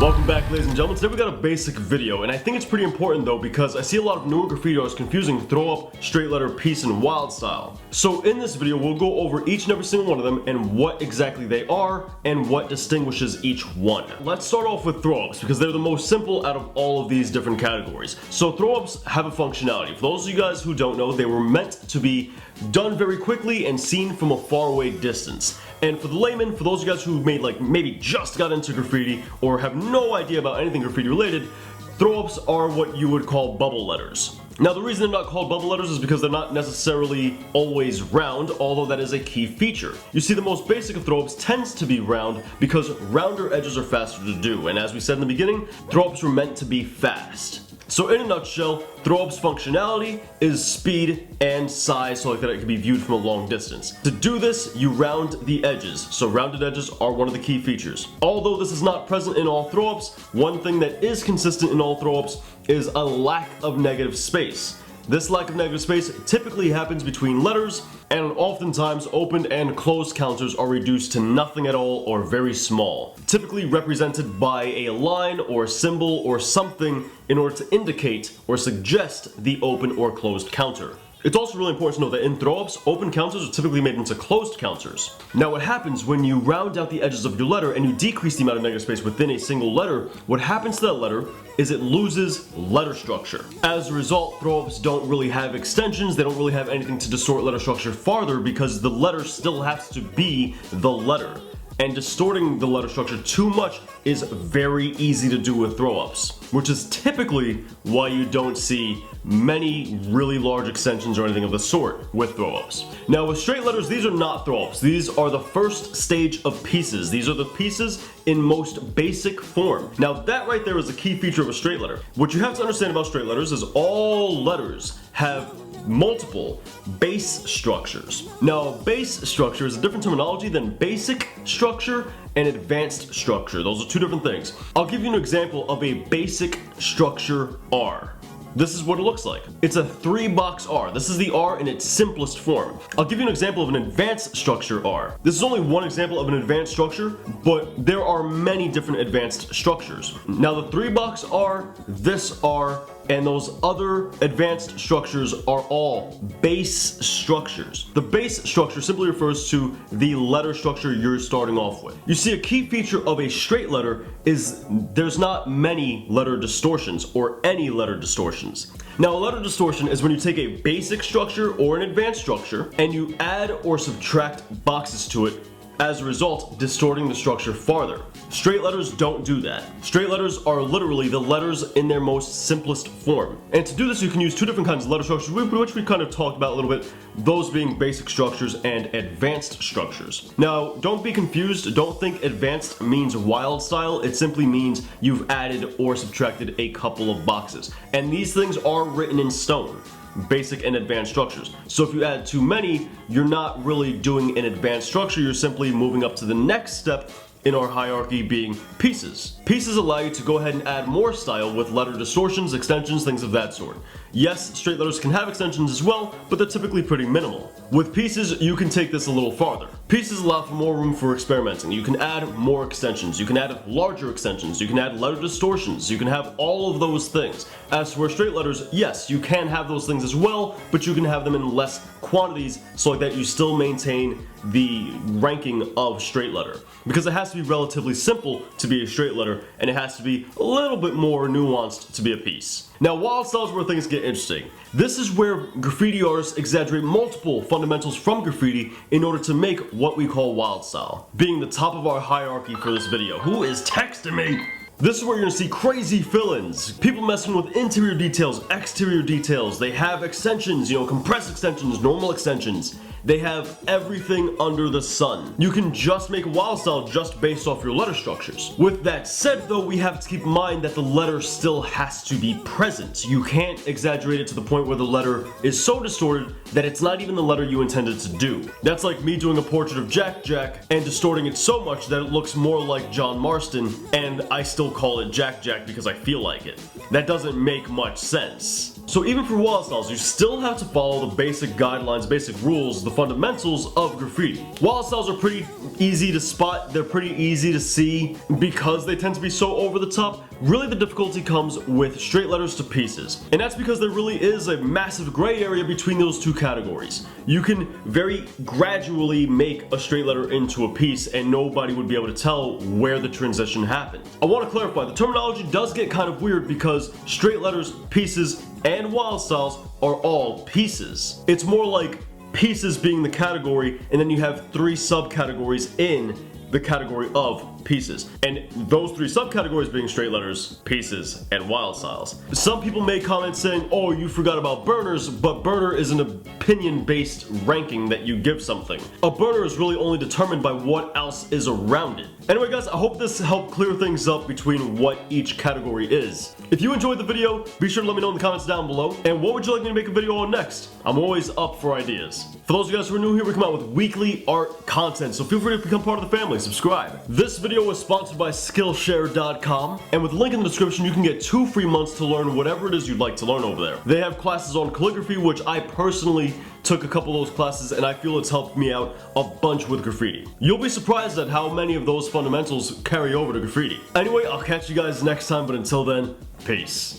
Welcome back, ladies and gentlemen. Today we got a basic video, and I think it's pretty important though because I see a lot of newer graffiti artists confusing throw up, straight letter, piece, and wild style. So in this video, we'll go over each and every single one of them and what exactly they are and what distinguishes each one. Let's start off with throw ups because they're the most simple out of all of these different categories. So throw ups have a functionality. For those of you guys who don't know, they were meant to be done very quickly and seen from a faraway distance. And for the layman, for those of you guys who maybe just got into graffiti or have no idea about anything graffiti related, throw-ups are what you would call bubble letters. Now the reason they're not called bubble letters is because they're not necessarily always round, although that is a key feature. You see, the most basic of throw-ups tends to be round because rounder edges are faster to do, and as we said in the beginning, throw-ups were meant to be fast. So in a nutshell, throw-up's functionality is speed and size so that it can be viewed from a long distance. To do this, you round the edges. So rounded edges are one of the key features. Although this is not present in all throw-ups, one thing that is consistent in all throw-ups is a lack of negative space. This lack of negative space typically happens between letters, and oftentimes opened and closed counters are reduced to nothing at all or very small, typically represented by a line or symbol or something in order to indicate or suggest the open or closed counter. It's also really important to know that in throw-ups, open counters are typically made into closed counters. Now what happens when you round out the edges of your letter and you decrease the amount of negative space within a single letter, what happens to that letter is it loses letter structure. As a result, throw-ups don't really have extensions, they don't really have anything to distort letter structure farther because the letter still has to be the letter. And distorting the letter structure too much is very easy to do with throw-ups, which is typically why you don't see many really large extensions or anything of the sort with throw-ups. Now with straight letters, these are not throw-ups. These are the first stage of pieces. These are the pieces in most basic form. Now that right there is a key feature of a straight letter. What you have to understand about straight letters is all letters have multiple base structures. Now, base structure is a different terminology than basic structure and advanced structure. Those are two different things. I'll give you an example of a basic structure R. This is what it looks like. It's a 3-box R. This is the R in its simplest form. I'll give you an example of an advanced structure R. This is only one example of an advanced structure, but there are many different advanced structures. Now the 3-box R, this R, and those other advanced structures are all base structures. The base structure simply refers to the letter structure you're starting off with. You see, a key feature of a straight letter is there's not many letter distortions or any letter distortions. Now, a letter distortion is when you take a basic structure or an advanced structure and you add or subtract boxes to it, as a result, distorting the structure farther. Straight letters don't do that. Straight letters are literally the letters in their most simplest form. And to do this, you can use two different kinds of letter structures, which we kind of talked about a little bit, those being basic structures and advanced structures. Now, don't be confused. Don't think advanced means wild style. It simply means you've added or subtracted a couple of boxes. And these things are written in stone. Basic and advanced structures. So if you add too many, you're not really doing an advanced structure, you're simply moving up to the next step in our hierarchy, being pieces. Pieces allow you to go ahead and add more style with letter distortions, extensions, things of that sort. Yes, straight letters can have extensions as well, but they're typically pretty minimal. With pieces, you can take this a little farther. Pieces allow for more room for experimenting. You can add more extensions, you can add larger extensions, you can add letter distortions, you can have all of those things. As for straight letters, yes, you can have those things as well, but you can have them in less quantities so that you still maintain the ranking of straight letter. Because it has to be relatively simple to be a straight letter, and it has to be a little bit more nuanced to be a piece. Now, wild style is where things get interesting. This is where graffiti artists exaggerate multiple fundamentals from graffiti in order to make what we call wild style, being the top of our hierarchy for this video. Who is texting me? This is where you're gonna see crazy fill-ins, people messing with interior details, exterior details. They have extensions, compressed extensions, normal extensions. They have everything under the sun. You can just make wild style just based off your letter structures. With that said though, we have to keep in mind that the letter still has to be present. You can't exaggerate it to the point where the letter is so distorted that it's not even the letter you intended to do. That's like me doing a portrait of Jack Jack and distorting it so much that it looks more like John Marston, and I still call it Jack Jack because I feel like it. That doesn't make much sense. So even for wild styles, you still have to follow the basic guidelines, basic rules, the fundamentals of graffiti. Wild styles are pretty easy to spot, they're pretty easy to see because they tend to be so over the top. Really the difficulty comes with straight letters to pieces. And that's because there really is a massive gray area between those two categories. You can very gradually make a straight letter into a piece and nobody would be able to tell where the transition happened. I want to clarify, the terminology does get kind of weird because straight letters, pieces, and wild styles are all pieces. It's more like pieces being the category and then you have 3 subcategories in the category of pieces. And those 3 subcategories being straight letters, pieces, and wild styles. Some people make comments saying, oh, you forgot about burners, but burner is an opinion-based ranking that you give something. A burner is really only determined by what else is around it. Anyway guys, I hope this helped clear things up between what each category is. If you enjoyed the video, be sure to let me know in the comments down below. And what would you like me to make a video on next? I'm always up for ideas. For those of you guys who are new here, we come out with weekly art content, so feel free to become part of the family. Subscribe. This video was sponsored by Skillshare.com, and with a link in the description, you can get 2 free months to learn whatever it is you'd like to learn over there. They have classes on calligraphy, which I personally took a couple of those classes, and I feel it's helped me out a bunch with graffiti. You'll be surprised at how many of those fundamentals carry over to graffiti. Anyway, I'll catch you guys next time, but until then, peace.